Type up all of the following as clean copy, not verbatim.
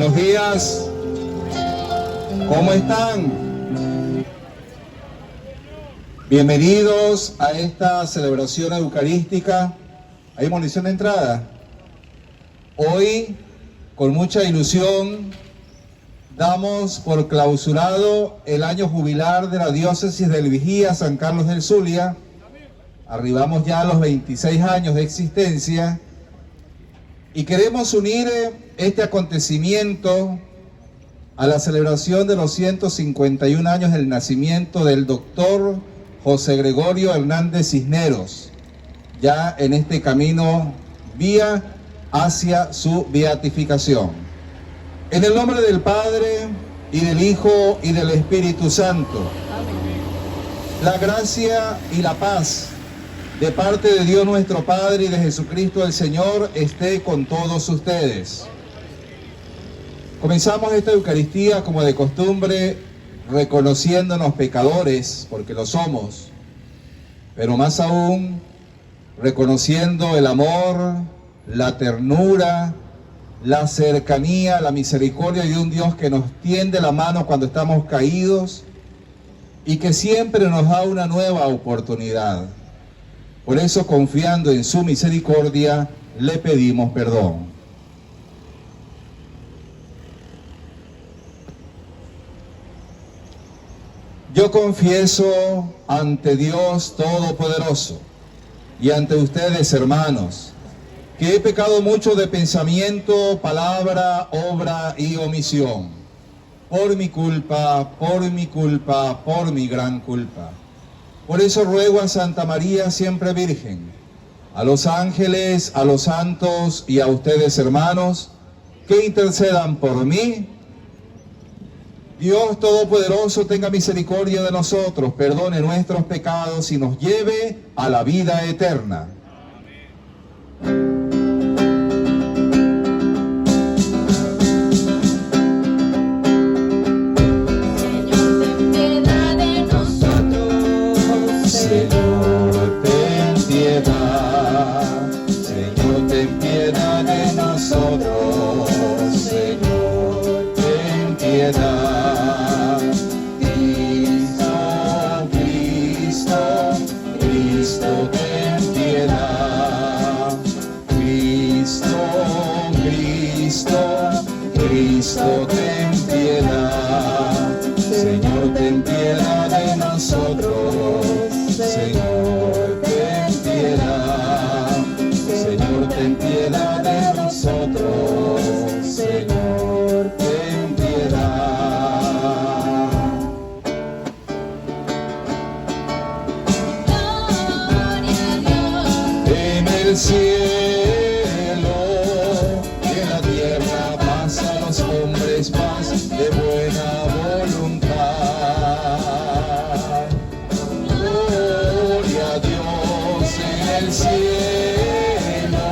Buenos días. ¿Cómo están? Bienvenidos a esta celebración eucarística. ¿Hay munición de entrada? Hoy, con mucha ilusión, damos por clausurado el año jubilar de la diócesis del Vigía San Carlos del Zulia. Arribamos ya a los 26 años de existencia y queremos unir este acontecimiento a la celebración de los 151 años del nacimiento del doctor José Gregorio Hernández Cisneros, ya en este camino vía hacia su beatificación. En el nombre del Padre, y del Hijo, y del Espíritu Santo, la gracia y la paz de parte de Dios nuestro Padre y de Jesucristo el Señor esté con todos ustedes. Comenzamos esta Eucaristía como de costumbre, reconociéndonos pecadores, porque lo somos, pero más aún reconociendo el amor, la ternura, la cercanía, la misericordia de un Dios que nos tiende la mano cuando estamos caídos y que siempre nos da una nueva oportunidad. Por eso, confiando en su misericordia, le pedimos perdón. Yo confieso ante Dios Todopoderoso y ante ustedes, hermanos, que he pecado mucho de pensamiento, palabra, obra y omisión. Por mi culpa, por mi gran culpa. Por eso ruego a Santa María, siempre Virgen, a los ángeles, a los santos y a ustedes, hermanos, que intercedan por mí. Dios Todopoderoso tenga misericordia de nosotros, perdone nuestros pecados y nos lleve a la vida eterna. Cristo, ten piedad. Señor, ten piedad de nosotros. Señor, ten piedad. Señor, ten piedad de nosotros. Señor, ten piedad. Gloria a Dios. En el cielo paz de buena voluntad. Gloria a Dios en el cielo,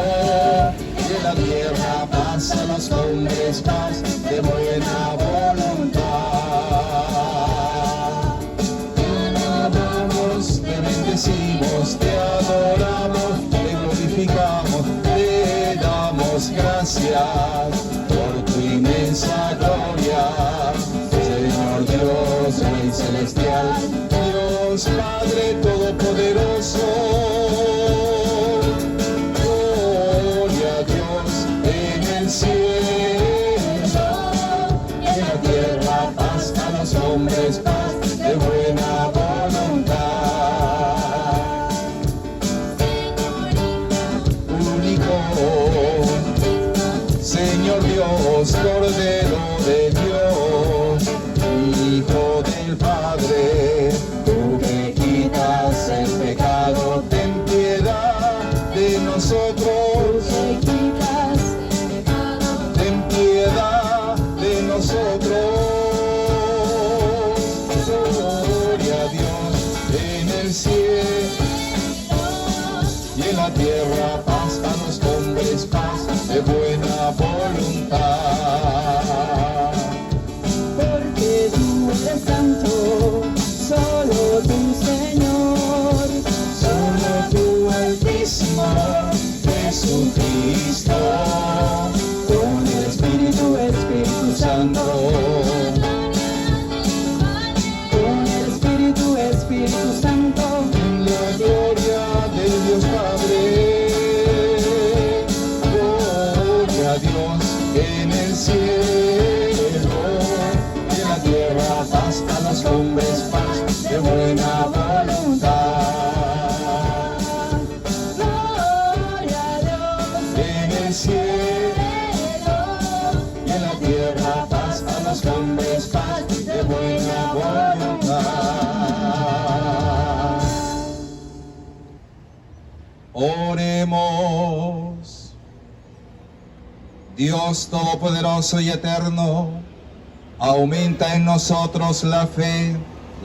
y en la tierra paz a los hombres, paz de buena voluntad. Te alabamos, te bendecimos, te adoramos, te glorificamos, te damos gracias por tu inmensa gloria, Señor Dios, Rey Celestial, Dios Padre Todopoderoso. Gloria a Dios en el cielo, y en la tierra paz a los hombres, paz de buena voluntad. Único Señor Dios, Cordero de Dios, Hijo del Padre, tú que quitas el pecado, ten piedad de nosotros. Ten piedad de nosotros. Gloria a Dios en el cielo, y en la tierra paz a los hombres, paz de buena voluntad. Porque tú eres santo, solo tú, Señor, solo tú, Altísimo Jesucristo, con el Espíritu hombres paz de buena voluntad. Gloria a Dios en el cielo y en la tierra paz a los hombres paz de buena voluntad. Oremos. Dios Todopoderoso y Eterno, aumenta en nosotros la fe,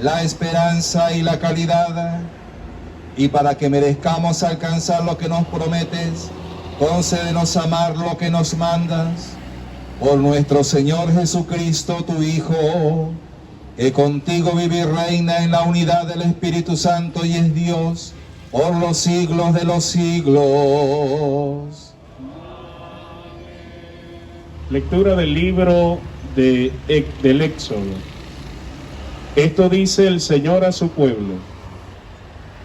la esperanza y la caridad, y para que merezcamos alcanzar lo que nos prometes, concédenos amar lo que nos mandas, por nuestro Señor Jesucristo, tu Hijo, que contigo vive y reina en la unidad del Espíritu Santo y es Dios, por los siglos de los siglos. Lectura del libro del Éxodo. Esto dice el Señor a su pueblo: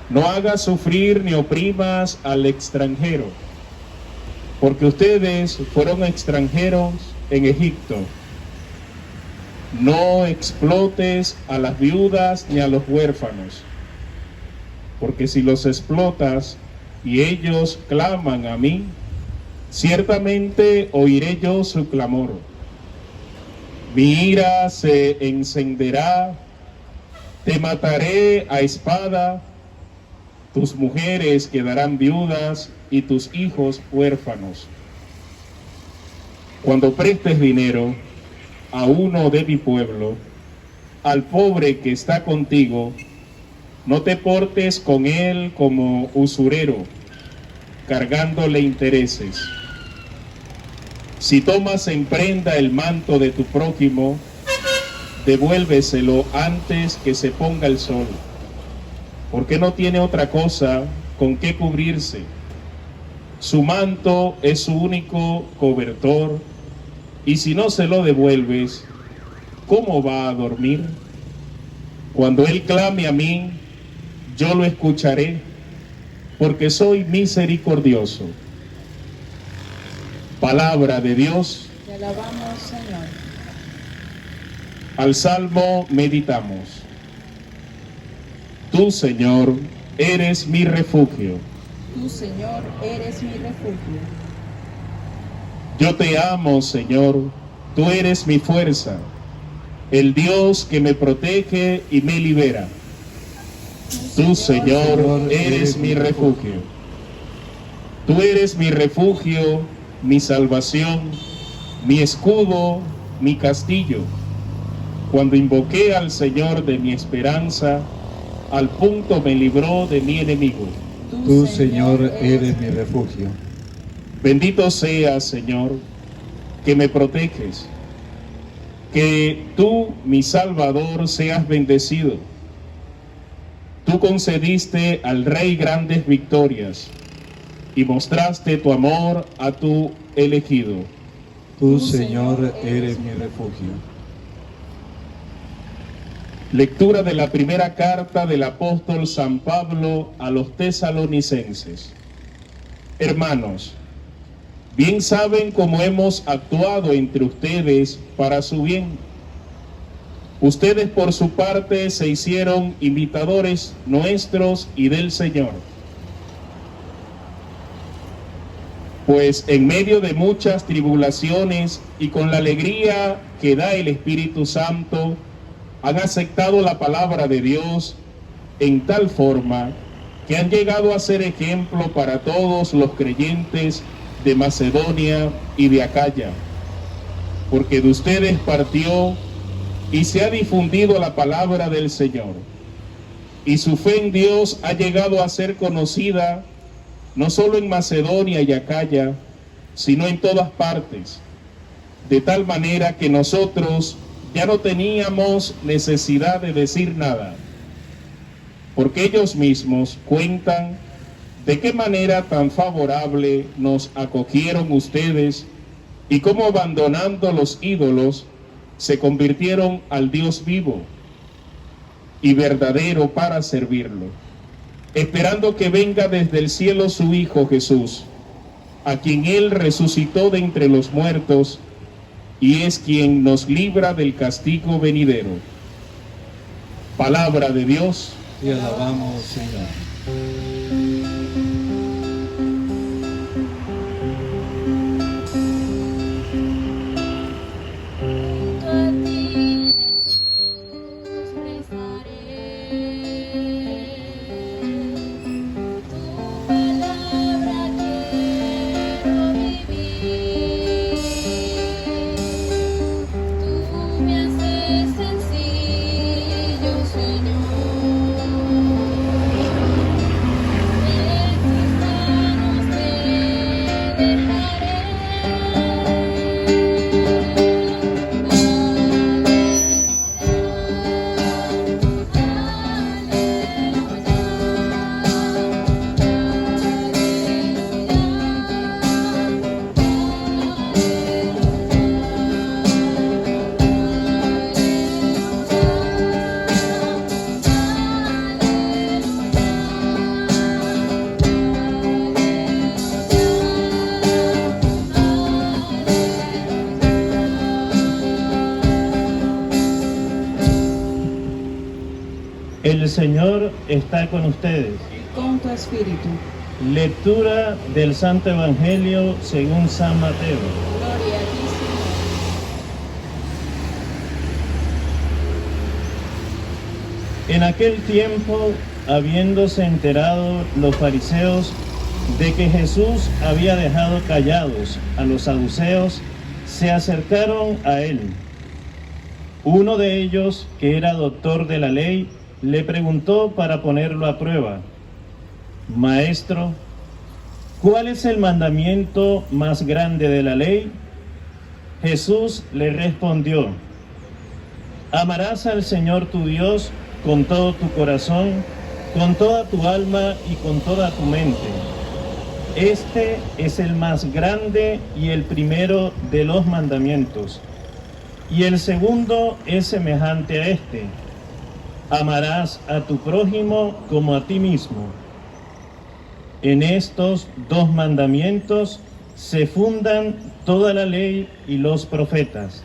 no hagas sufrir ni oprimas al extranjero, porque ustedes fueron extranjeros en Egipto. No explotes a las viudas ni a los huérfanos, porque si los explotas y ellos claman a mí, ciertamente oiré yo su clamor. Mi ira se encenderá, te mataré a espada, tus mujeres quedarán viudas y tus hijos huérfanos. Cuando prestes dinero a uno de mi pueblo, al pobre que está contigo, no te portes con él como usurero, cargándole intereses. Si tomas en prenda el manto de tu prójimo, devuélveselo antes que se ponga el sol, porque no tiene otra cosa con qué cubrirse. Su manto es su único cobertor, y si no se lo devuelves, ¿cómo va a dormir? Cuando él clame a mí, yo lo escucharé, porque soy misericordioso. Palabra de Dios. Te alabamos, Señor. Al Salmo meditamos. Tú, Señor, eres mi refugio. Tú, Señor, eres mi refugio. Yo te amo, Señor, tú eres mi fuerza, el Dios que me protege y me libera. Tú, Señor, eres mi refugio. Tú eres mi refugio, mi salvación, mi escudo, mi castillo. Cuando invoqué al Señor de mi esperanza, al punto me libró de mi enemigo. Tú, Señor, eres mi refugio. Bendito seas, Señor, que me proteges. Que tú, mi Salvador, seas bendecido. Tú concediste al Rey grandes victorias y mostraste tu amor a tu elegido. Tú, Señor, eres mi refugio. Lectura de la primera carta del apóstol San Pablo a los tesalonicenses. Hermanos, bien saben cómo hemos actuado entre ustedes para su bien. Ustedes por su parte se hicieron imitadores nuestros y del Señor. Pues en medio de muchas tribulaciones y con la alegría que da el Espíritu Santo, han aceptado la palabra de Dios en tal forma que han llegado a ser ejemplo para todos los creyentes de Macedonia y de Acaya, porque de ustedes partió y se ha difundido la palabra del Señor, y su fe en Dios ha llegado a ser conocida no solo en Macedonia y Acaya, sino en todas partes, de tal manera que nosotros ya no teníamos necesidad de decir nada, porque ellos mismos cuentan de qué manera tan favorable nos acogieron ustedes y cómo abandonando los ídolos se convirtieron al Dios vivo y verdadero para servirlo, esperando que venga desde el cielo su Hijo Jesús, a quien Él resucitó de entre los muertos y es quien nos libra del castigo venidero. Palabra de Dios. Te alabamos, Señor. A ti, Jesús, rezaré. Tu palabra quiero vivir. Tú me haces sencillo, Señor. En tus manos te dejaré. El Señor está con ustedes. Con tu espíritu. Lectura del Santo Evangelio según San Mateo. Gloria a ti, Señor. En aquel tiempo, habiéndose enterado los fariseos de que Jesús había dejado callados a los saduceos, se acercaron a él. Uno de ellos, que era doctor de la ley, le preguntó para ponerlo a prueba: Maestro, ¿cuál es el mandamiento más grande de la ley? Jesús le respondió: Amarás al Señor tu Dios con todo tu corazón, con toda tu alma y con toda tu mente. Este es el más grande y el primero de los mandamientos. Y el segundo es semejante a este: amarás a tu prójimo como a ti mismo. En estos dos mandamientos se fundan toda la ley y los profetas.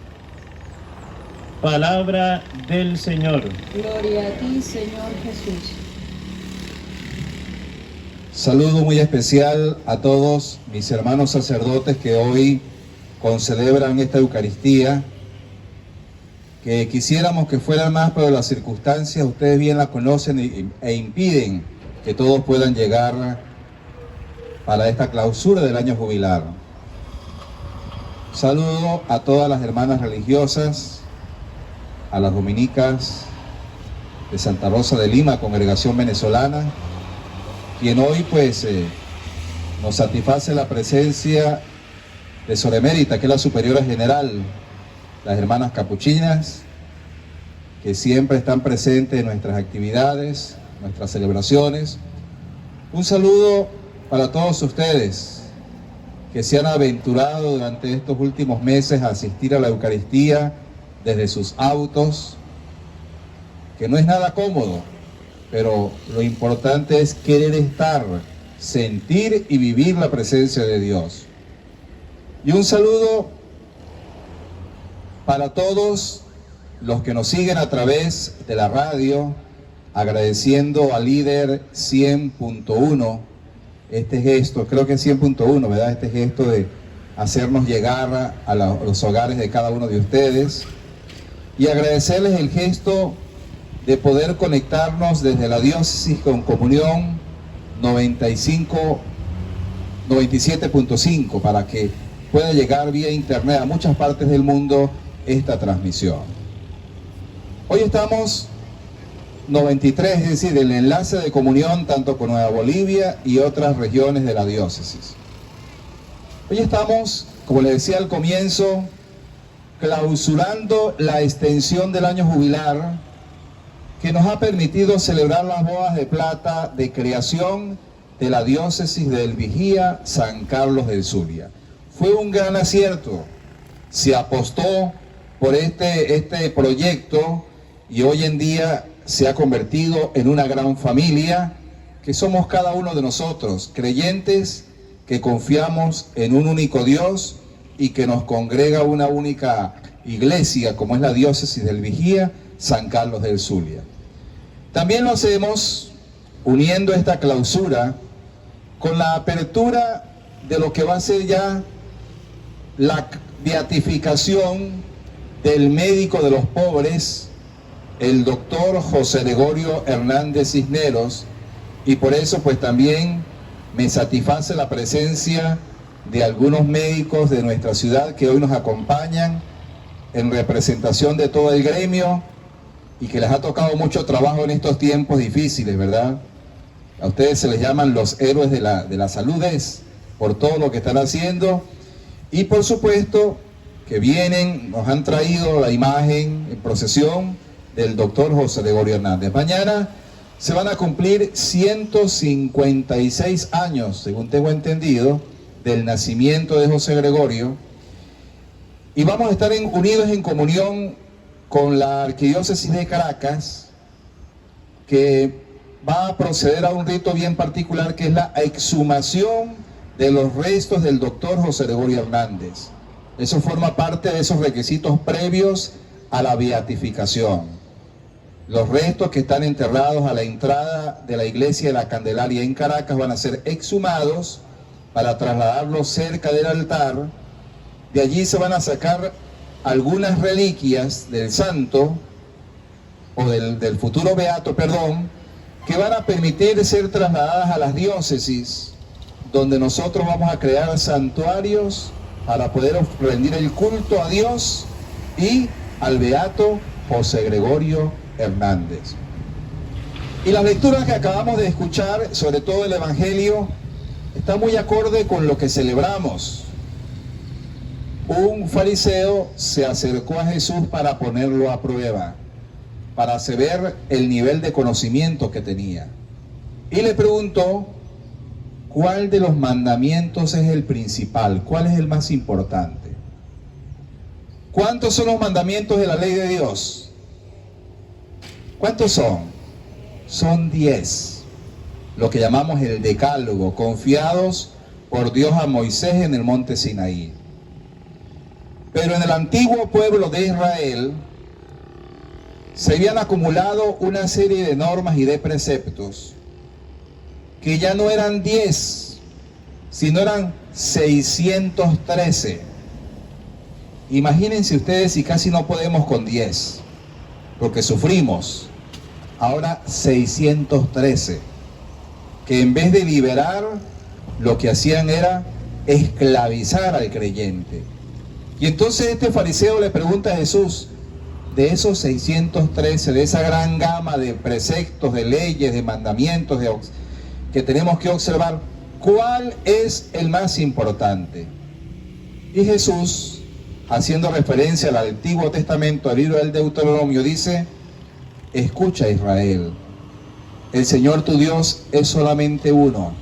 Palabra del Señor. Gloria a ti, Señor Jesús. Saludo muy especial a todos mis hermanos sacerdotes que hoy concelebran esta Eucaristía, que quisiéramos que fueran más, pero las circunstancias ustedes bien las conocen e impiden que todos puedan llegar para esta clausura del año jubilar. Saludo a todas las hermanas religiosas, a las dominicas de Santa Rosa de Lima, congregación venezolana, quien hoy pues nos satisface la presencia de Sor Emérita, que es la superiora general, las hermanas capuchinas, que siempre están presentes en nuestras actividades, nuestras celebraciones. Un saludo para todos ustedes que se han aventurado durante estos últimos meses a asistir a la Eucaristía desde sus autos, que no es nada cómodo, pero lo importante es querer estar, sentir y vivir la presencia de Dios. Y un saludo para todos los que nos siguen a través de la radio, agradeciendo al líder 100.1 este gesto, creo que es 100.1, ¿verdad? Este gesto de hacernos llegar a los hogares de cada uno de ustedes, y agradecerles el gesto de poder conectarnos desde la diócesis con Comunión 97.5 para que pueda llegar vía internet a muchas partes del mundo esta transmisión. Hoy estamos 93, es decir, el enlace de comunión tanto con Nueva Bolivia y otras regiones de la diócesis. Hoy estamos, como les decía al comienzo, clausurando la extensión del año jubilar que nos ha permitido celebrar las bodas de plata de creación de la diócesis del Vigía San Carlos del Zulia. Fue un gran acierto, se apostó por este proyecto y hoy en día se ha convertido en una gran familia que somos cada uno de nosotros, creyentes que confiamos en un único Dios y que nos congrega una única iglesia como es la diócesis del Vigía San Carlos del Zulia. También lo hacemos uniendo esta clausura con la apertura de lo que va a ser ya la beatificación del médico de los pobres, el doctor José Gregorio Hernández Cisneros, y por eso pues también me satisface la presencia de algunos médicos de nuestra ciudad que hoy nos acompañan en representación de todo el gremio y que les ha tocado mucho trabajo en estos tiempos difíciles, ¿verdad? A ustedes se les llaman los héroes de la salud por todo lo que están haciendo, y por supuesto que vienen, nos han traído la imagen en procesión del doctor José Gregorio Hernández. Mañana se van a cumplir 156 años, según tengo entendido, del nacimiento de José Gregorio, y vamos a estar unidos en comunión con la Arquidiócesis de Caracas, que va a proceder a un rito bien particular, que es la exhumación de los restos del doctor José Gregorio Hernández. Eso forma parte de esos requisitos previos a la beatificación. Los restos que están enterrados a la entrada de la iglesia de la Candelaria en Caracas van a ser exhumados para trasladarlos cerca del altar. De allí se van a sacar algunas reliquias del santo, o del futuro beato, perdón, que van a permitir ser trasladadas a las diócesis, donde nosotros vamos a crear santuarios para poder rendir el culto a Dios y al beato José Gregorio Hernández. Y las lecturas que acabamos de escuchar, sobre todo el Evangelio, está muy acorde con lo que celebramos. Un fariseo se acercó a Jesús para ponerlo a prueba, para saber el nivel de conocimiento que tenía. Y le preguntó, ¿cuál de los mandamientos es el principal? ¿Cuál es el más importante? ¿Cuántos son los mandamientos de la ley de Dios? ¿Cuántos son? Son 10. Lo que llamamos el decálogo, confiados por Dios a Moisés en el monte Sinaí. Pero en el antiguo pueblo de Israel se habían acumulado una serie de normas y de preceptos que ya no eran 10, sino eran 613. Imagínense ustedes si casi no podemos con 10, porque sufrimos. Ahora 613, que en vez de liberar, lo que hacían era esclavizar al creyente. Y entonces este fariseo le pregunta a Jesús, de esos 613, de esa gran gama de preceptos, de leyes, de mandamientos que tenemos que observar, ¿cuál es el más importante? Y Jesús, haciendo referencia al Antiguo Testamento, al libro del Deuteronomio, dice, escucha Israel, el Señor tu Dios es solamente uno.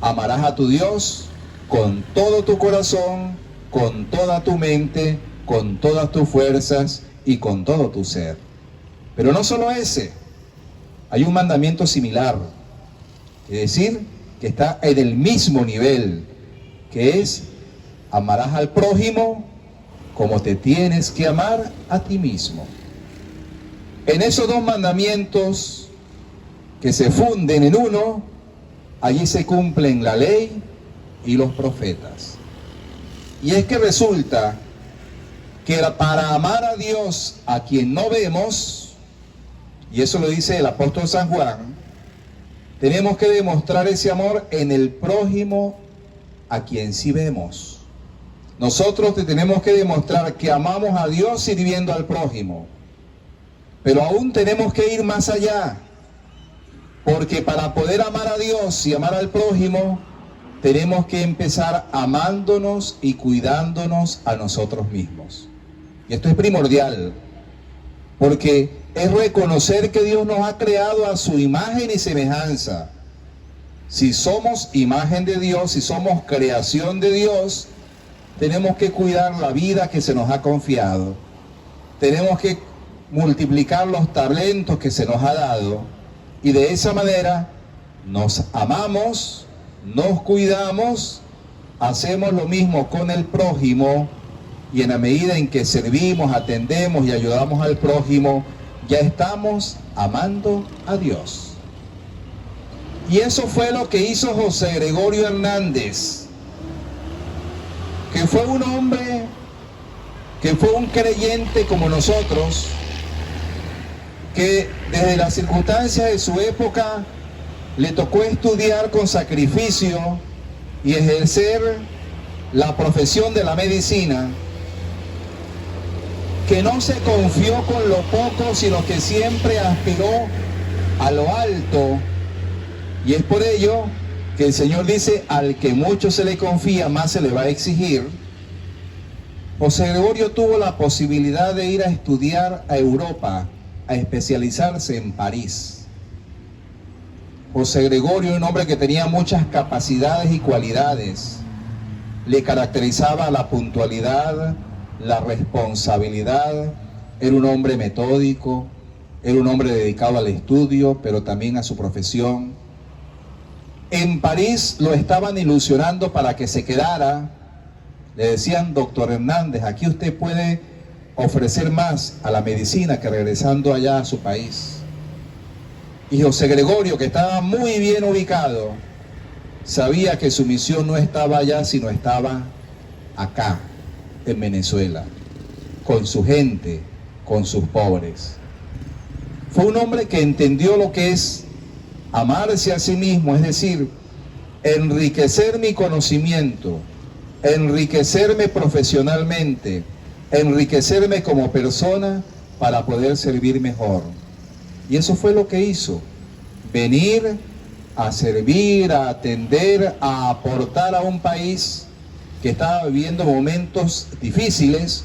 Amarás a tu Dios con todo tu corazón, con toda tu mente, con todas tus fuerzas y con todo tu ser. Pero no solo ese, hay un mandamiento similar, es decir, que está en el mismo nivel, que es amarás al prójimo como te tienes que amar a ti mismo. En esos dos mandamientos que se funden en uno, allí se cumplen la ley y los profetas. Y es que resulta que para amar a Dios a quien no vemos, y eso lo dice el apóstol San Juan, tenemos que demostrar ese amor en el prójimo a quien sí vemos. Nosotros tenemos que demostrar que amamos a Dios sirviendo al prójimo, pero aún tenemos que ir más allá, porque para poder amar a Dios y amar al prójimo, tenemos que empezar amándonos y cuidándonos a nosotros mismos. Y esto es primordial, porque es reconocer que Dios nos ha creado a su imagen y semejanza. Si somos imagen de Dios, si somos creación de Dios, tenemos que cuidar la vida que se nos ha confiado. Tenemos que multiplicar los talentos que se nos ha dado, y de esa manera nos amamos, nos cuidamos, hacemos lo mismo con el prójimo, y en la medida en que servimos, atendemos y ayudamos al prójimo, ya estamos amando a Dios. Y eso fue lo que hizo José Gregorio Hernández, que fue un hombre, que fue un creyente como nosotros, que desde las circunstancias de su época le tocó estudiar con sacrificio y ejercer la profesión de la medicina, que no se confió con lo poco, sino que siempre aspiró a lo alto. Y es por ello que el Señor dice, al que mucho se le confía, más se le va a exigir. José Gregorio tuvo la posibilidad de ir a estudiar a Europa, a especializarse en París. José Gregorio, un hombre que tenía muchas capacidades y cualidades, le caracterizaba la puntualidad, la responsabilidad, era un hombre metódico, era un hombre dedicado al estudio, pero también a su profesión. En París lo estaban ilusionando para que se quedara. Le decían, doctor Hernández, aquí usted puede ofrecer más a la medicina que regresando allá a su país. Y José Gregorio, que estaba muy bien ubicado, sabía que su misión no estaba allá, sino estaba acá, en Venezuela, con su gente, con sus pobres. Fue un hombre que entendió lo que es amarse a sí mismo, es decir, enriquecer mi conocimiento, enriquecerme profesionalmente, enriquecerme como persona para poder servir mejor. Y eso fue lo que hizo, venir a servir, a atender, a aportar a un país que estaba viviendo momentos difíciles,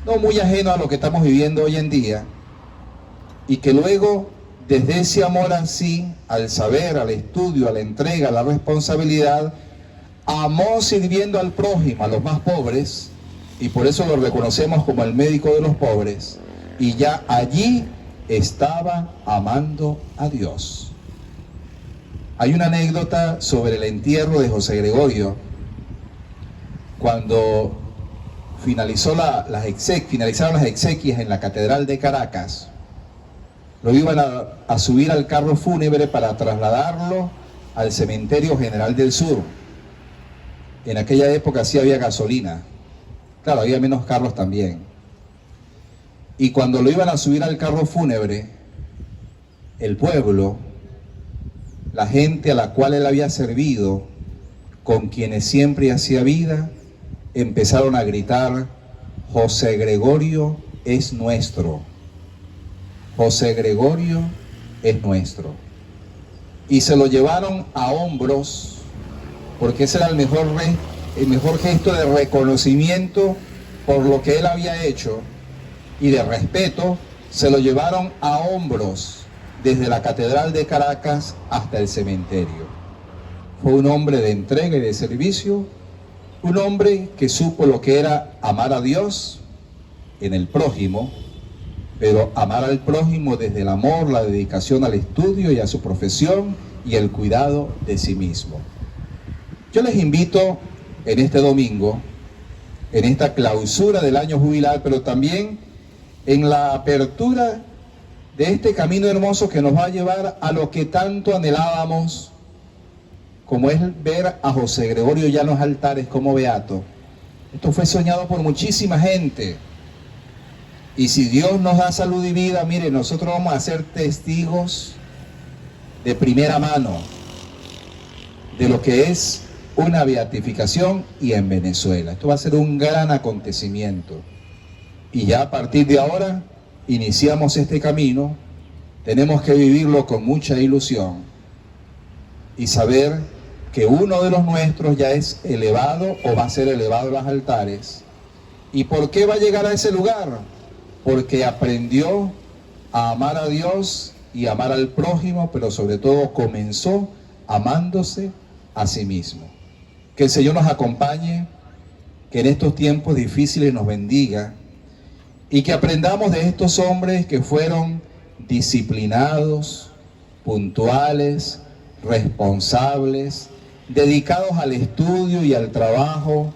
no muy ajeno a lo que estamos viviendo hoy en día, y que luego, desde ese amor así, al saber, al estudio, a la entrega, a la responsabilidad, amó sirviendo al prójimo, a los más pobres, y por eso lo reconocemos como el médico de los pobres, y ya allí estaba amando a Dios. Hay una anécdota sobre el entierro de José Gregorio. Cuando finalizaron las exequias en la Catedral de Caracas, lo iban a subir al carro fúnebre para trasladarlo al Cementerio General del Sur. En aquella época sí había gasolina, claro, había menos carros también. Y cuando lo iban a subir al carro fúnebre, el pueblo, la gente a la cual él había servido, con quienes siempre hacía vida, empezaron a gritar, José Gregorio es nuestro. José Gregorio es nuestro. Y se lo llevaron a hombros, porque ese era el mejor gesto de reconocimiento por lo que él había hecho y de respeto. Se lo llevaron a hombros desde la Catedral de Caracas hasta el cementerio. Fue un hombre de entrega y de servicio, un hombre que supo lo que era amar a Dios en el prójimo, pero amar al prójimo desde el amor, la dedicación al estudio y a su profesión y el cuidado de sí mismo. Yo les invito en este domingo, en esta clausura del año jubilar, pero también en la apertura de este camino hermoso que nos va a llevar a lo que tanto anhelábamos, como es ver a José Gregorio ya en los altares como beato. Esto fue soñado por muchísima gente. Y si Dios nos da salud y vida, mire, nosotros vamos a ser testigos de primera mano de lo que es una beatificación y en Venezuela. Esto va a ser un gran acontecimiento. Y ya a partir de ahora iniciamos este camino. Tenemos que vivirlo con mucha ilusión y saber que uno de los nuestros ya es elevado o va a ser elevado a los altares. ¿Y por qué va a llegar a ese lugar? Porque aprendió a amar a Dios y amar al prójimo, pero sobre todo comenzó amándose a sí mismo. Que el Señor nos acompañe, que en estos tiempos difíciles nos bendiga y que aprendamos de estos hombres que fueron disciplinados, puntuales, responsables, dedicados al estudio y al trabajo,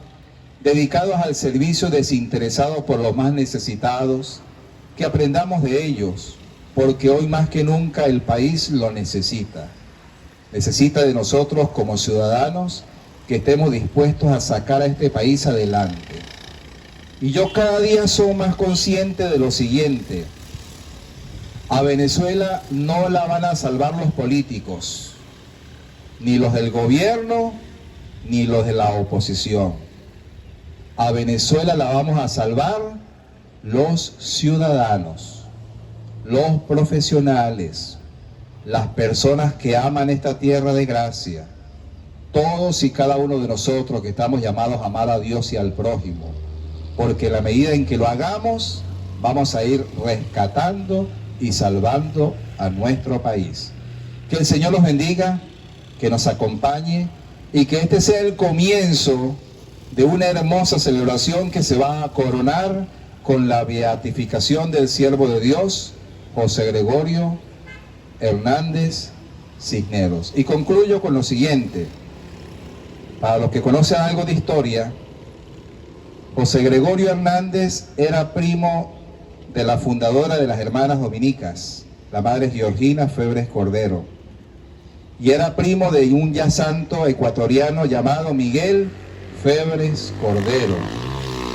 dedicados al servicio, desinteresados por los más necesitados, que aprendamos de ellos, porque hoy más que nunca el país lo necesita. Necesita de nosotros como ciudadanos que estemos dispuestos a sacar a este país adelante. Y yo cada día soy más consciente de lo siguiente: a Venezuela no la van a salvar los políticos, ni los del gobierno, ni los de la oposición. A Venezuela la vamos a salvar los ciudadanos, los profesionales, las personas que aman esta tierra de gracia, todos y cada uno de nosotros que estamos llamados a amar a Dios y al prójimo, porque en la medida en que lo hagamos, vamos a ir rescatando y salvando a nuestro país. Que el Señor los bendiga, que nos acompañe y que este sea el comienzo de una hermosa celebración que se va a coronar con la beatificación del siervo de Dios, José Gregorio Hernández Cisneros. Y concluyo con lo siguiente: para los que conocen algo de historia, José Gregorio Hernández era primo de la fundadora de las Hermanas Dominicas, la madre Georgina Febres Cordero, y era primo de un ya santo ecuatoriano llamado Miguel Febres Cordero,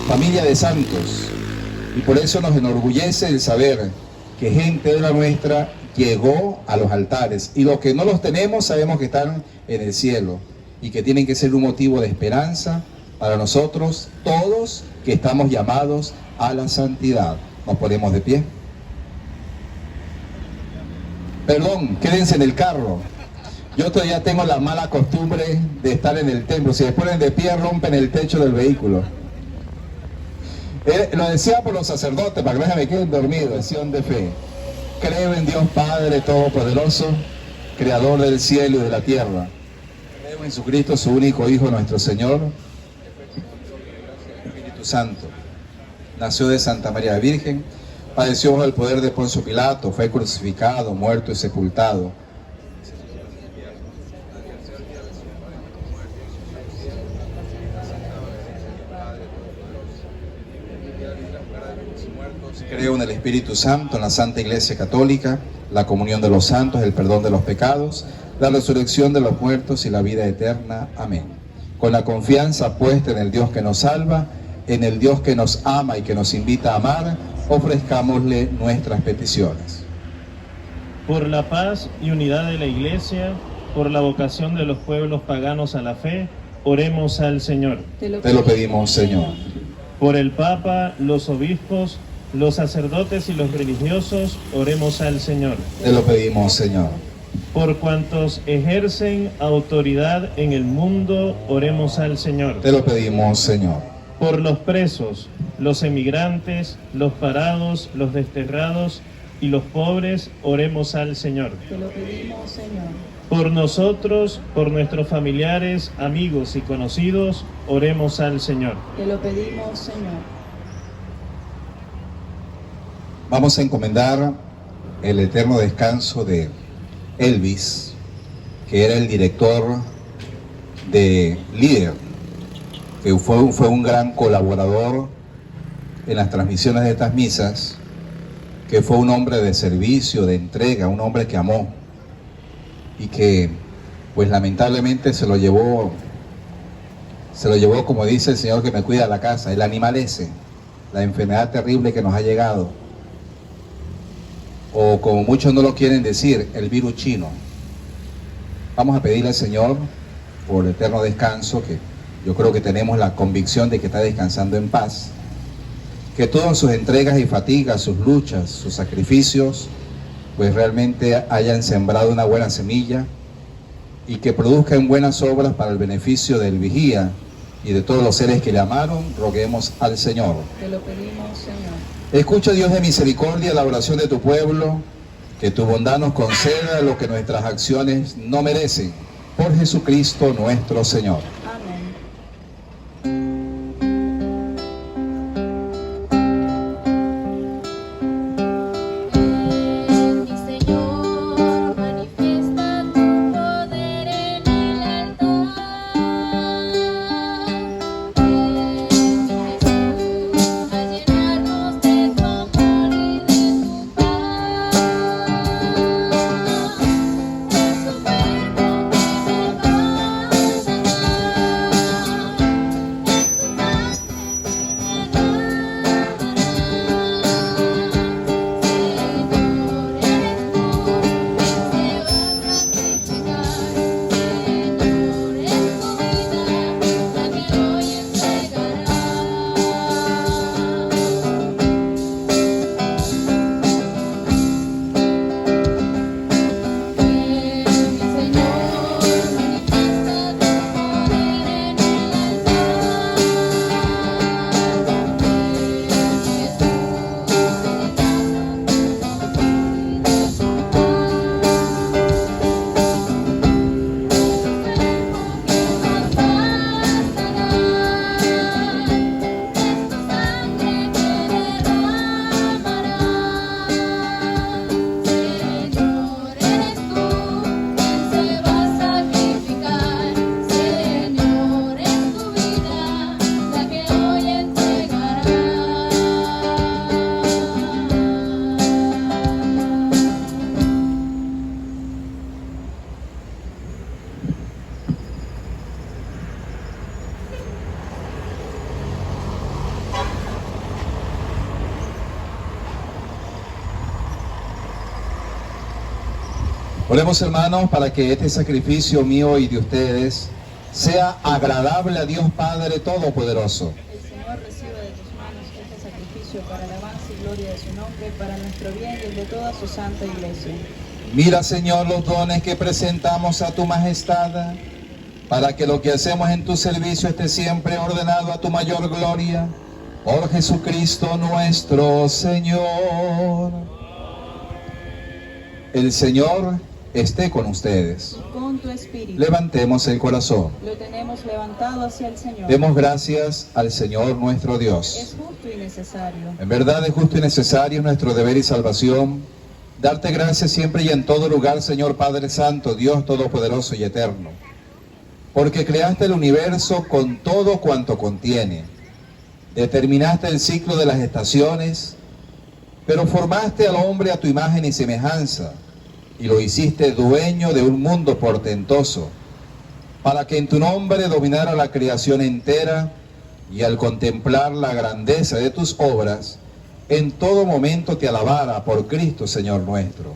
familia de santos, y por eso nos enorgullece el saber que gente de la nuestra llegó a los altares, y los que no los tenemos sabemos que están en el cielo, y que tienen que ser un motivo de esperanza para nosotros todos que estamos llamados a la santidad. Nos ponemos de pie. Perdón, quédense en el carro. Yo todavía tengo la mala costumbre de estar en el templo. Si se ponen de pie, rompen el techo del vehículo. Lo decía por los sacerdotes, para que no se me queden dormidos. Decisión de fe. Creo en Dios Padre Todopoderoso, Creador del cielo y de la tierra. Creo en Jesucristo, su único Hijo, nuestro Señor, Espíritu Santo. Nació de Santa María Virgen, padeció bajo el poder de Poncio Pilato, fue crucificado, muerto y sepultado. Creo en el Espíritu Santo, en la Santa Iglesia Católica, la comunión de los santos, el perdón de los pecados, la resurrección de los muertos y la vida eterna. Amén. Con la confianza puesta en el Dios que nos salva, en el Dios que nos ama y que nos invita a amar, ofrezcámosle nuestras peticiones. Por la paz y unidad de la Iglesia, por la vocación de los pueblos paganos a la fe, oremos al Señor. Te lo pedimos, Señor. Por el Papa, los obispos, los sacerdotes y los religiosos, oremos al Señor. Te lo pedimos, Señor. Por cuantos ejercen autoridad en el mundo, oremos al Señor. Te lo pedimos, Señor. Por los presos, los emigrantes, los parados, los desterrados y los pobres, oremos al Señor. Te lo pedimos, Señor. Por nosotros, por nuestros familiares, amigos y conocidos, oremos al Señor. Te lo pedimos, Señor. Vamos a encomendar el eterno descanso de Elvis, que era el director de Líder, que fue un gran colaborador en las transmisiones de estas misas, que fue un hombre de servicio, de entrega, un hombre que amó, y que pues lamentablemente se lo llevó como dice el Señor que me cuida la casa, el animal ese, la enfermedad terrible que nos ha llegado, o como muchos no lo quieren decir, el virus chino. Vamos a pedirle al Señor por eterno descanso, que yo creo que tenemos la convicción de que está descansando en paz, que todas sus entregas y fatigas, sus luchas, sus sacrificios, pues realmente hayan sembrado una buena semilla y que produzcan buenas obras para el beneficio del vigía y de todos los seres que le amaron. Roguemos al Señor. Te lo pedimos, Señor. Escucha, Dios de misericordia, la oración de tu pueblo, que tu bondad nos conceda lo que nuestras acciones no merecen. Por Jesucristo nuestro Señor. Amén. Mi Señor, manifiesta tu poder en el altar. Ven, Jesús, a llenarnos de tu amor y de tu paz. Oremos, hermanos, para que este sacrificio mío y de ustedes sea agradable a Dios Padre Todopoderoso. El Señor reciba de tus manos este sacrificio para alabanza y gloria de su nombre, para nuestro bien y el de toda su santa iglesia. Mira, Señor, los dones que presentamos a tu majestad, para que lo que hacemos en tu servicio esté siempre ordenado a tu mayor gloria. Por Jesucristo nuestro Señor. El Señor esté con ustedes. Y con tu espíritu. Levantemos el corazón. Lo tenemos levantado hacia el Señor. Demos gracias al Señor nuestro Dios. Es justo y necesario. En verdad es justo y necesario, nuestro deber y salvación, darte gracias siempre y en todo lugar, Señor Padre Santo, Dios Todopoderoso y Eterno, porque creaste el universo con todo cuanto contiene, determinaste el ciclo de las estaciones, pero formaste al hombre a tu imagen y semejanza, y lo hiciste dueño de un mundo portentoso, para que en tu nombre dominara la creación entera, y al contemplar la grandeza de tus obras, en todo momento te alabara por Cristo, Señor nuestro,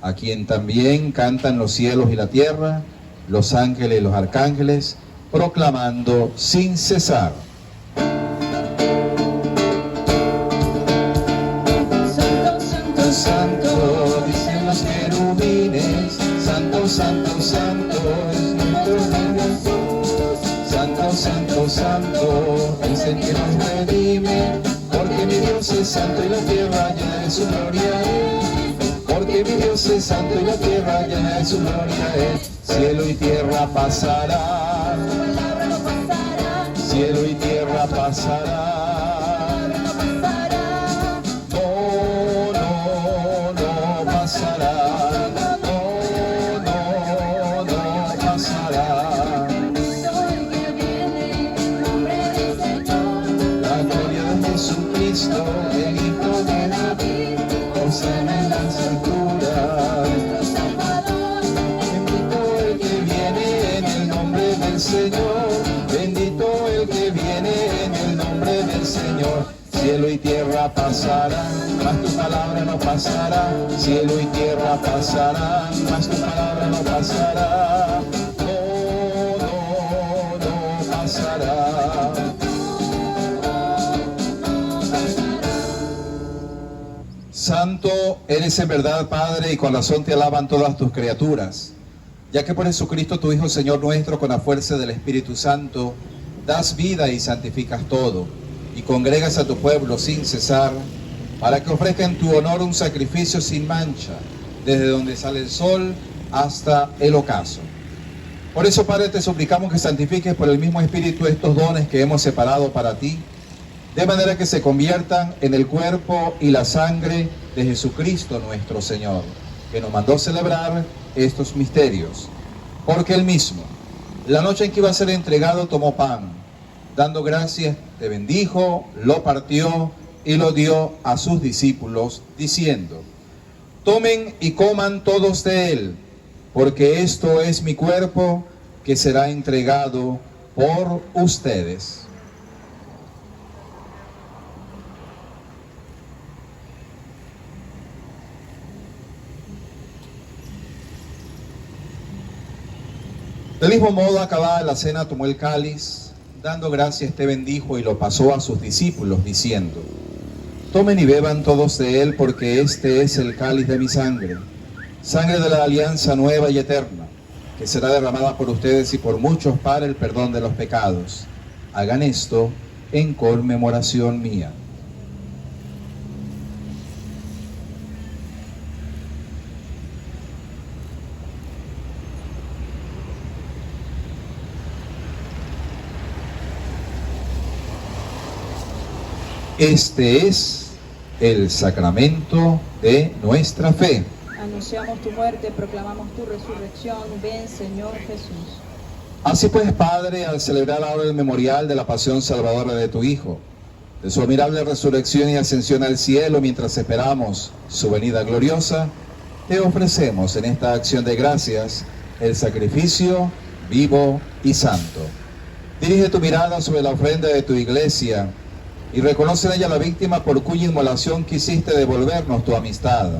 a quien también cantan los cielos y la tierra, los ángeles y los arcángeles, proclamando sin cesar. Santo, santo, Santo, dicen los querubines, santo, santo, santo, es nuestro Dios. Santo, santo, santo, es el que nos redime, porque mi Dios es santo y la tierra llena de su gloria es. Porque mi Dios es santo y la tierra llena de su gloria es. Cielo y tierra pasará, tu palabra no pasará, cielo y tierra pasará. no pasará. No, no, no pasará. No, no, no pasará. Bendito el que viene en nombre del Señor. La gloria de Jesucristo, el Hijo de David, Hosana en las alturas. Nuestro Salvador. Bendito el que viene en el nombre del Señor. Bendito el que viene en el nombre del Señor. Cielo y tierra pasarán, mas tu palabra no pasará. Cielo y tierra pasarán, mas tu palabra no pasará. No, no, no pasará. Santo eres en verdad, Padre, y con razón te alaban todas tus criaturas, ya que por Jesucristo tu Hijo, Señor nuestro, con la fuerza del Espíritu Santo, das vida y santificas todo, y congregas a tu pueblo sin cesar, para que ofrezca en tu honor un sacrificio sin mancha, desde donde sale el sol hasta el ocaso. Por eso, Padre, te suplicamos que santifiques por el mismo Espíritu estos dones que hemos separado para ti, de manera que se conviertan en el cuerpo y la sangre de Jesucristo nuestro Señor, que nos mandó celebrar estos misterios. Porque Él mismo, la noche en que iba a ser entregado, tomó pan, dando gracias, te bendijo, lo partió y lo dio a sus discípulos, diciendo: tomen y coman todos de él, porque esto es mi cuerpo que será entregado por ustedes. Del mismo modo, acabada la cena, tomó el cáliz, dando gracias te bendijo y lo pasó a sus discípulos, diciendo: tomen y beban todos de él, porque este es el cáliz de mi sangre, sangre de la alianza nueva y eterna, que será derramada por ustedes y por muchos para el perdón de los pecados. Hagan esto en conmemoración mía. Este es el sacramento de nuestra fe. Anunciamos tu muerte, proclamamos tu resurrección. Ven, Señor Jesús. Así pues, Padre, al celebrar ahora el memorial de la pasión salvadora de tu Hijo, de su admirable resurrección y ascensión al cielo, mientras esperamos su venida gloriosa, te ofrecemos en esta acción de gracias el sacrificio vivo y santo. Dirige tu mirada sobre la ofrenda de tu iglesia y reconoce en ella la víctima por cuya inmolación quisiste devolvernos tu amistad.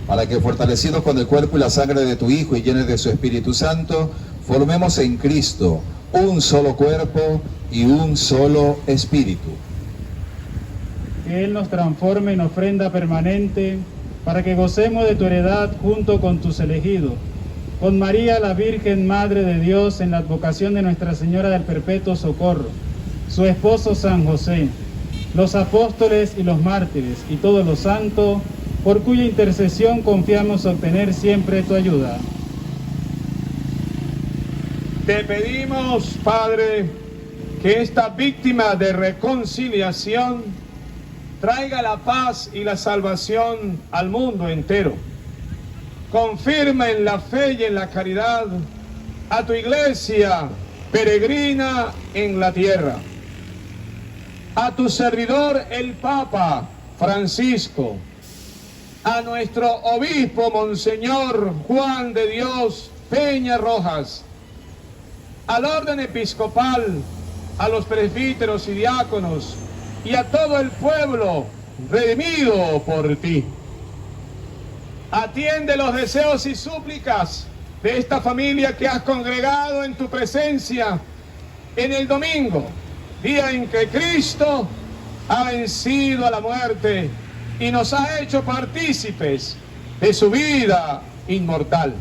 para que fortalecidos con el cuerpo y la sangre de tu Hijo y llenos de su Espíritu Santo, formemos en Cristo un solo cuerpo y un solo espíritu. Que Él nos transforme en ofrenda permanente, para que gocemos de tu heredad junto con tus elegidos, con María la Virgen Madre de Dios en la advocación de Nuestra Señora del Perpetuo Socorro, su esposo San José, los apóstoles y los mártires y todos los santos, por cuya intercesión confiamos obtener siempre tu ayuda. Te pedimos, Padre, que esta víctima de reconciliación traiga la paz y la salvación al mundo entero. Confirma en la fe y en la caridad a tu iglesia peregrina en la tierra. A tu servidor el Papa Francisco, a nuestro obispo Monseñor Juan de Dios Peña Rojas, al orden episcopal, a los presbíteros y diáconos, y a todo el pueblo redimido por ti. Atiende los deseos y súplicas de esta familia que has congregado en tu presencia en el domingo, día en que Cristo ha vencido a la muerte y nos ha hecho partícipes de su vida inmortal.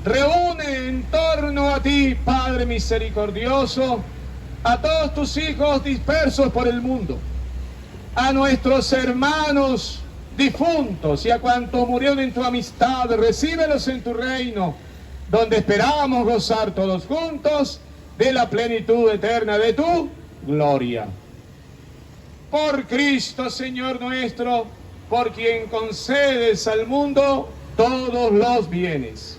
Reúne en torno a ti, Padre misericordioso, a todos tus hijos dispersos por el mundo, a nuestros hermanos difuntos y a cuantos murieron en tu amistad, recíbelos en tu reino, donde esperamos gozar todos juntos de la plenitud eterna de tu gloria. Por Cristo, Señor nuestro, por quien concedes al mundo todos los bienes.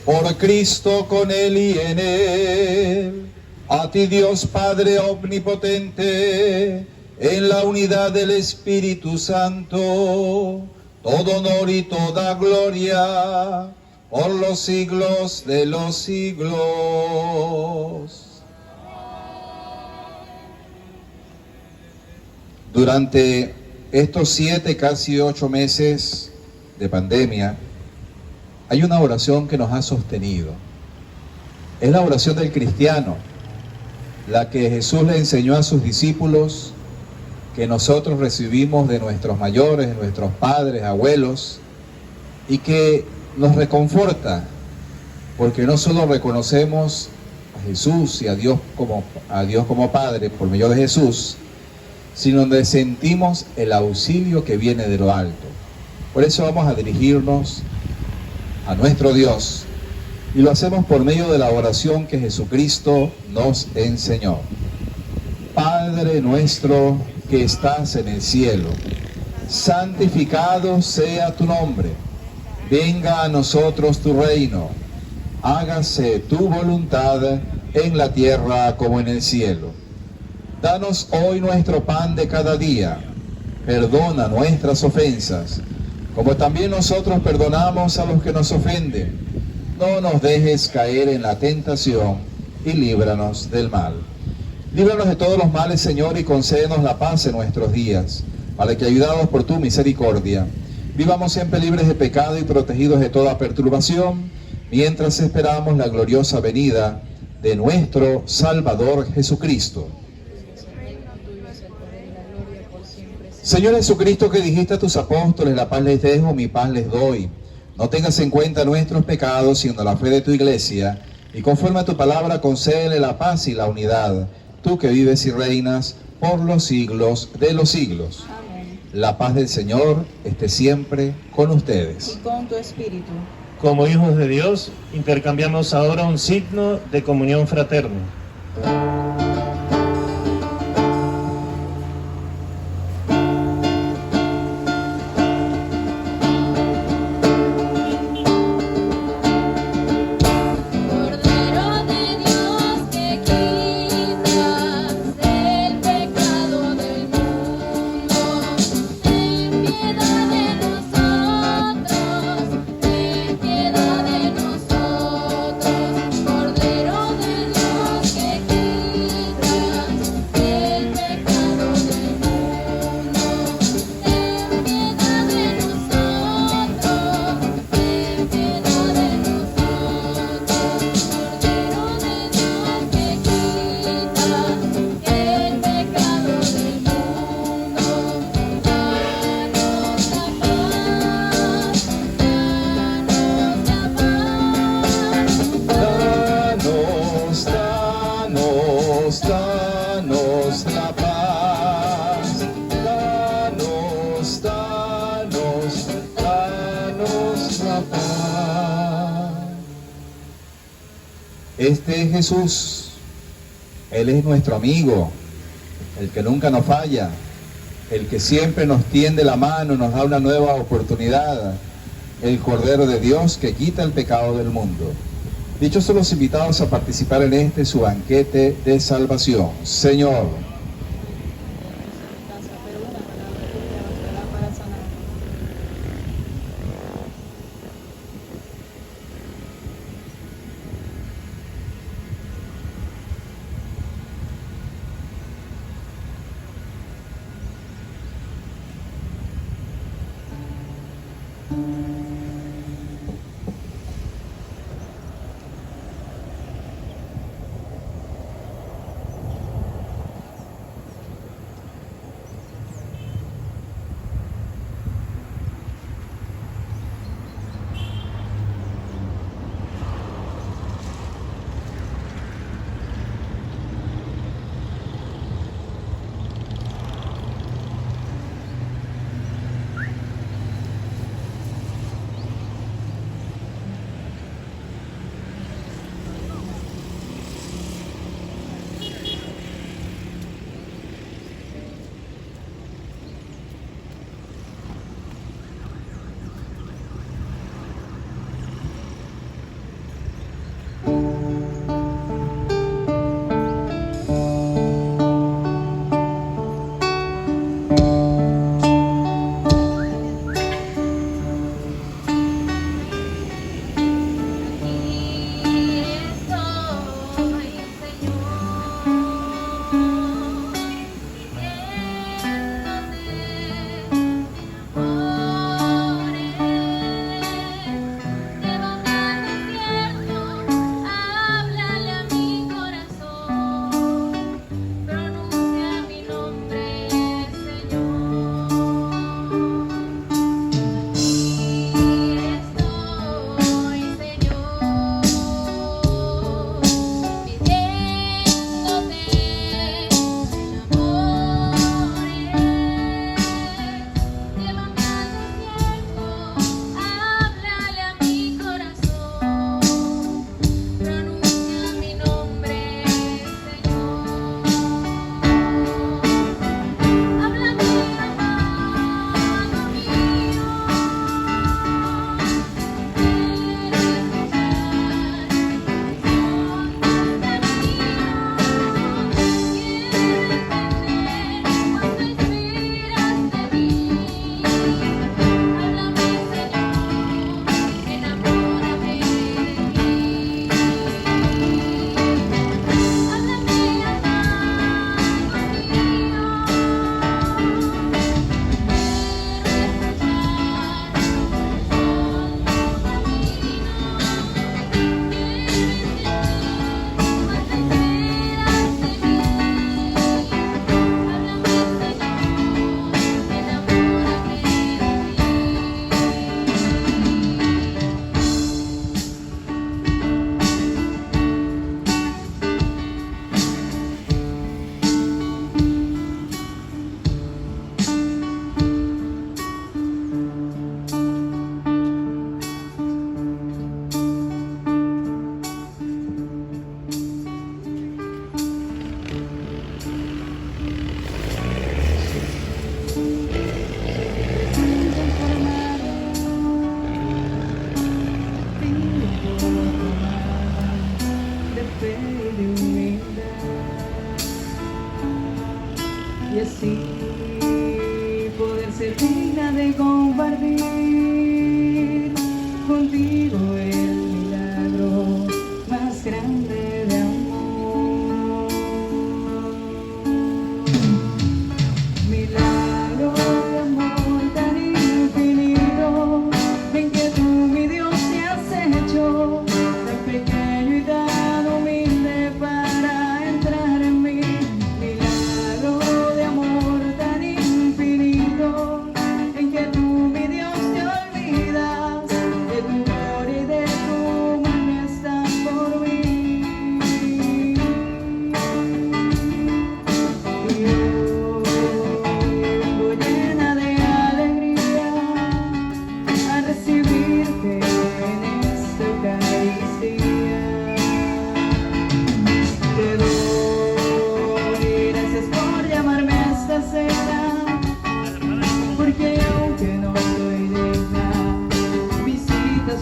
Por Cristo, con Él y en Él, a ti Dios Padre omnipotente, en la unidad del Espíritu Santo, todo honor y toda gloria, por los siglos de los siglos. Durante estos 7, casi 8 meses de pandemia, hay una oración que nos ha sostenido. Es la oración del cristiano, la que Jesús le enseñó a sus discípulos, que nosotros recibimos de nuestros mayores, de nuestros padres, abuelos, y que nos reconforta, porque no solo reconocemos a Jesús y a Dios como Padre por medio de Jesús, sino donde sentimos el auxilio que viene de lo alto. Por eso vamos a dirigirnos a nuestro Dios, y lo hacemos por medio de la oración que Jesucristo nos enseñó. Padre nuestro que estás en el cielo, santificado sea tu nombre, venga a nosotros tu reino, hágase tu voluntad en la tierra como en el cielo. Danos hoy nuestro pan de cada día, perdona nuestras ofensas, como también nosotros perdonamos a los que nos ofenden. No nos dejes caer en la tentación y líbranos del mal. Líbranos de todos los males, Señor, y concédenos la paz en nuestros días, para que, ayudados por tu misericordia, vivamos siempre libres de pecado y protegidos de toda perturbación, mientras esperamos la gloriosa venida de nuestro Salvador Jesucristo. Señor Jesucristo, que dijiste a tus apóstoles, la paz les dejo, mi paz les doy. No tengas en cuenta nuestros pecados, sino la fe de tu iglesia, y conforme a tu palabra concédele la paz y la unidad, tú que vives y reinas por los siglos de los siglos. Amén. La paz del Señor esté siempre con ustedes. Y con tu espíritu. Como hijos de Dios, intercambiamos ahora un signo de comunión fraterna. Cordero de Dios que Este es Jesús. Él es nuestro amigo, el que nunca nos falla, el que siempre nos tiende la mano, nos da una nueva oportunidad, el Cordero de Dios que quita el pecado del mundo. Dichos son los invitados a participar en este su banquete de salvación. Señor, Pero una palabra tuya bastará para sanar.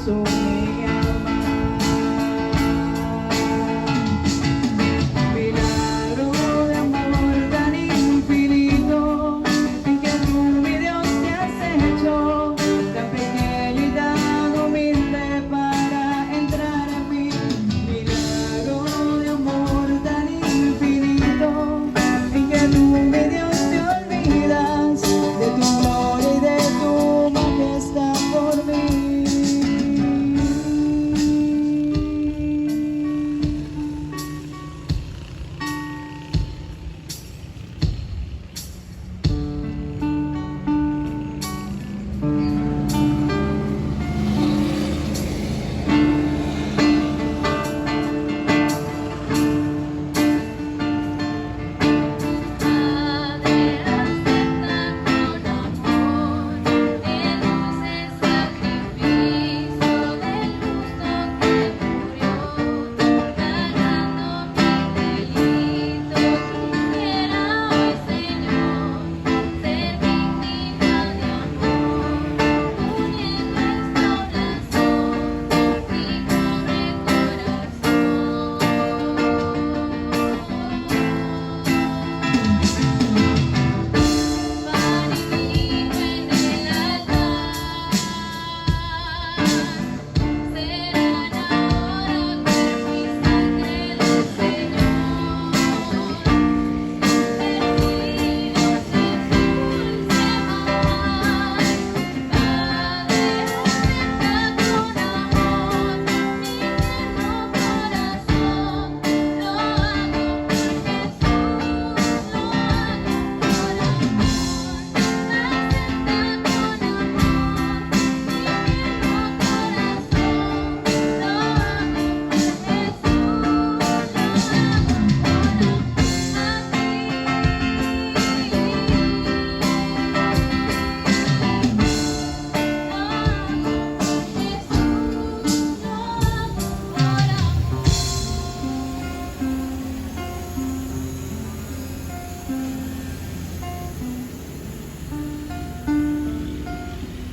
Jesús me llama. Milagro de amor tan infinito, en que tú, mi Dios, te has hecho tan pequeño y tan humilde para entrar a mí. Milagro de amor tan infinito, en que tú, mi Dios, te olvidas de tu gloria y de tu majestad por mí.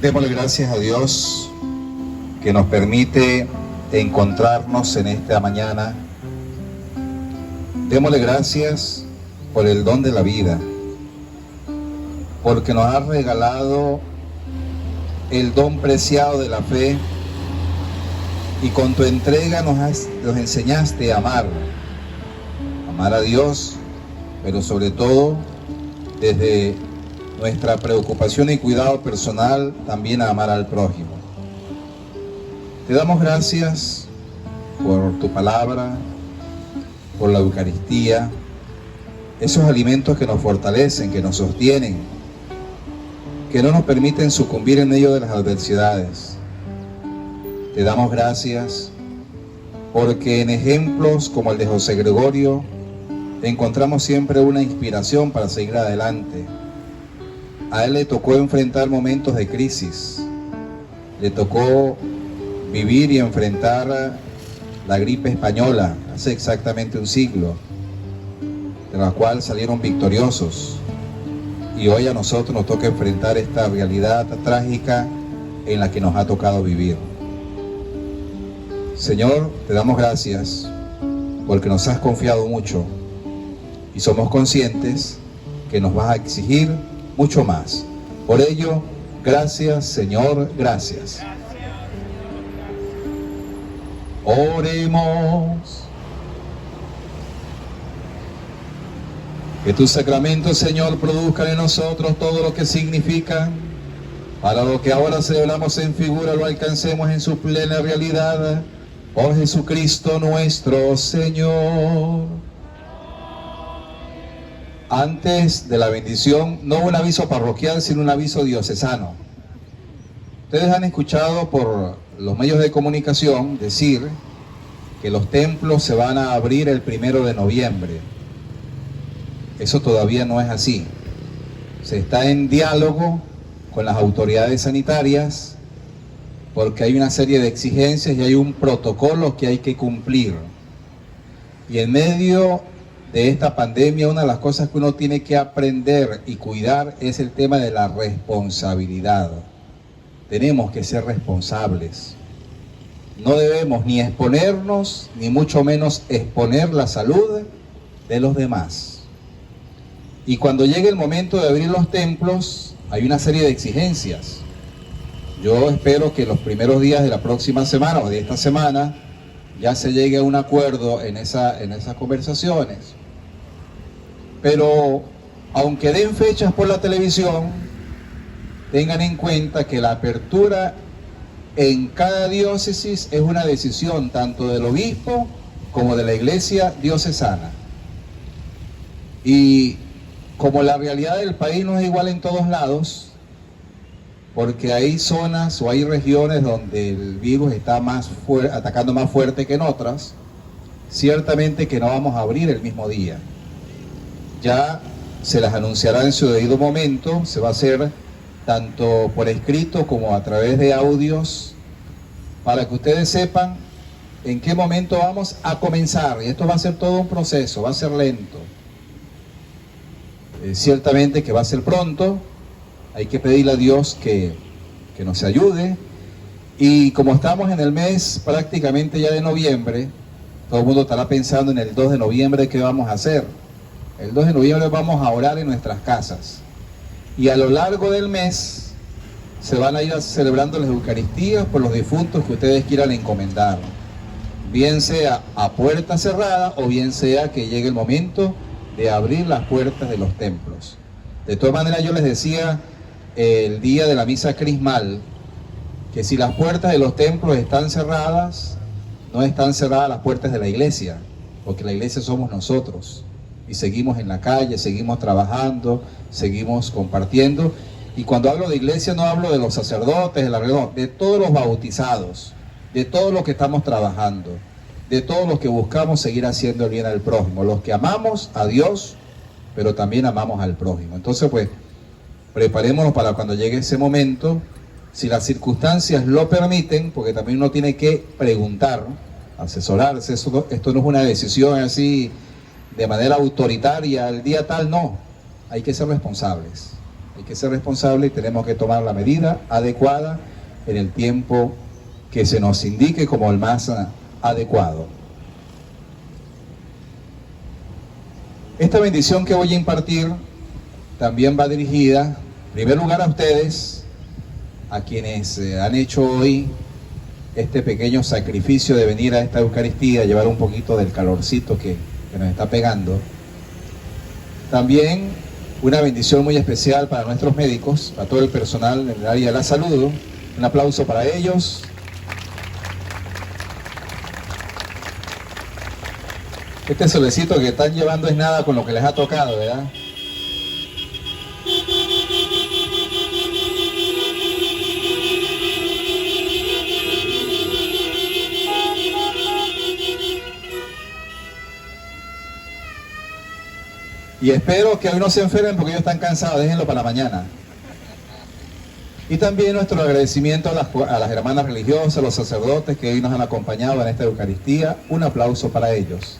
Démosle gracias a Dios que nos permite encontrarnos en esta mañana. Démosle gracias por el don de la vida, porque nos ha regalado el don preciado de la fe y con tu entrega nos enseñaste a amar a Dios, pero sobre todo desde nuestra preocupación y cuidado personal también a amar al prójimo. Te damos gracias por tu palabra, por la Eucaristía, esos alimentos que nos fortalecen, que nos sostienen, que no nos permiten sucumbir en medio de las adversidades. Te damos gracias porque en ejemplos como el de José Gregorio encontramos siempre una inspiración para seguir adelante. A él le tocó enfrentar momentos de crisis, le tocó vivir y enfrentar la gripe española hace exactamente un siglo, de la cual salieron victoriosos, y hoy a nosotros nos toca enfrentar esta realidad trágica en la que nos ha tocado vivir. Señor, te damos gracias porque nos has confiado mucho y somos conscientes que nos vas a exigir mucho más. Por ello, gracias, Señor, gracias. Oremos. Que tus sacramentos, Señor, produzcan en nosotros todo lo que significan, para lo que ahora celebramos en figura lo alcancemos en su plena realidad. Por Jesucristo nuestro Señor. Antes de la bendición, no un aviso parroquial, sino un aviso diocesano. Ustedes han escuchado por los medios de comunicación decir que los templos se van a abrir el 1 de noviembre. Eso todavía no es así. Se está en diálogo con las autoridades sanitarias porque hay una serie de exigencias y hay un protocolo que hay que cumplir. Y en medio de esta pandemia, una de las cosas que uno tiene que aprender y cuidar es el tema de la responsabilidad. Tenemos que ser responsables. no debemos ni exponernos, ni mucho menos exponer la salud de los demás. Y cuando llegue el momento de abrir los templos, hay una serie de exigencias. Yo espero que los primeros días de la próxima semana o de esta semana ya se llegue a un acuerdo en esas conversaciones. Pero aunque den fechas por la televisión, tengan en cuenta que la apertura en cada diócesis es una decisión tanto del obispo como de la iglesia diocesana. Y como la realidad del país no es igual en todos lados, porque hay zonas o hay regiones donde el virus está atacando más fuerte que en otras, ciertamente que no vamos a abrir el mismo día. Ya se las anunciará en su debido momento, se va a hacer tanto por escrito como a través de audios, para que ustedes sepan en qué momento vamos a comenzar. Y esto va a ser todo un proceso, va a ser lento. Ciertamente que va a ser pronto, hay que pedirle a Dios que nos ayude. Y como estamos en el mes prácticamente ya de noviembre, todo el mundo estará pensando en el 2 de noviembre qué vamos a hacer. El 2 de noviembre vamos a orar en nuestras casas. Y a lo largo del mes se van a ir celebrando las Eucaristías por los difuntos que ustedes quieran encomendar. Bien sea a puerta cerrada o bien sea que llegue el momento de abrir las puertas de los templos. De todas maneras, yo les decía el día de la misa crismal que si las puertas de los templos están cerradas, no están cerradas las puertas de la iglesia, porque la iglesia somos nosotros y seguimos en la calle, seguimos trabajando, seguimos compartiendo. Y cuando hablo de iglesia no hablo de los sacerdotes, de todos los bautizados, de todos los que estamos trabajando, de todos los que buscamos seguir haciendo el bien al prójimo, los que amamos a Dios, pero también amamos al prójimo. Entonces, pues, preparémonos para cuando llegue ese momento, si las circunstancias lo permiten, porque también uno tiene que preguntar, asesorarse. Esto no es una decisión así de manera autoritaria, el día tal, no. Hay que ser responsables. Hay que ser responsables y tenemos que tomar la medida adecuada en el tiempo que se nos indique como el más adecuado. Esta bendición que voy a impartir también va dirigida, en primer lugar, a ustedes, a quienes han hecho hoy este pequeño sacrificio de venir a esta Eucaristía, llevar un poquito del calorcito que nos está pegando. También una bendición muy especial para nuestros médicos, para todo el personal en el área de la salud. Un aplauso para ellos. Este solecito que están llevando es nada con lo que les ha tocado, ¿verdad? Y espero que hoy no se enfermen porque ellos están cansados, déjenlo para la mañana. Y también nuestro agradecimiento a las hermanas religiosas, a los sacerdotes que hoy nos han acompañado en esta Eucaristía. Un aplauso para ellos.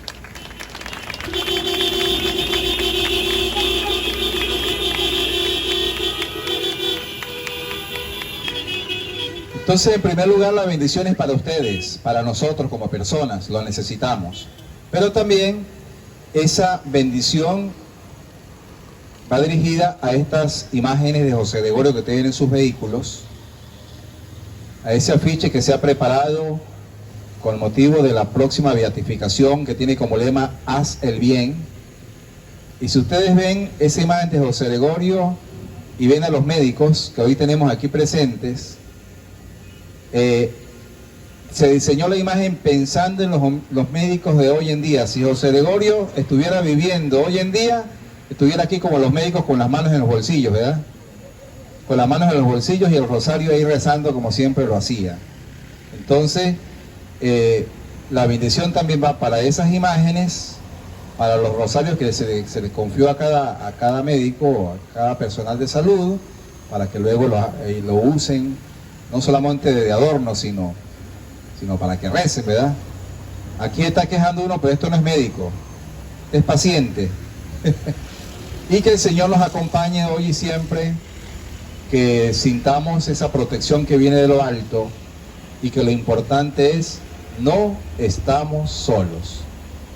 Entonces, en primer lugar, la bendición es para ustedes, para nosotros como personas, lo necesitamos. Pero también esa bendición va dirigida a estas imágenes de José Gregorio que tienen en sus vehículos, a ese afiche que se ha preparado con motivo de la próxima beatificación que tiene como lema "Haz el bien". Y si ustedes ven esa imagen de José Gregorio y ven a los médicos que hoy tenemos aquí presentes, se diseñó la imagen pensando en los médicos de hoy en día. Si José Gregorio estuviera viviendo hoy en día, estuviera aquí como los médicos con las manos en los bolsillos, ¿verdad? Con las manos en los bolsillos y el rosario ahí rezando como siempre lo hacía. Entonces, la bendición también va para esas imágenes, para los rosarios que se les confió a cada médico, a cada personal de salud, para que luego lo usen, no solamente de adorno, sino para que recen, ¿verdad? Aquí está quejando uno, pero esto no es médico, es paciente. Y que el Señor nos acompañe hoy y siempre, que sintamos esa protección que viene de lo alto y que lo importante es, no estamos solos.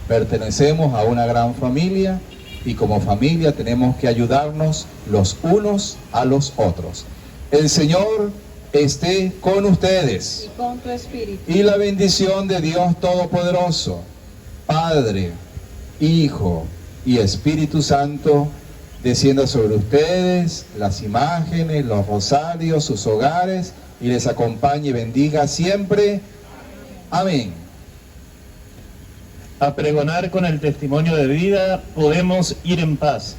Pertenecemos a una gran familia y como familia tenemos que ayudarnos los unos a los otros. El Señor esté con ustedes. Y con tu espíritu. Y la bendición de Dios Todopoderoso, Padre, Hijo y Espíritu Santo, descienda sobre ustedes, las imágenes, los rosarios, sus hogares, y les acompañe y bendiga siempre. Amén. A pregonar con el testimonio de vida podemos ir en paz.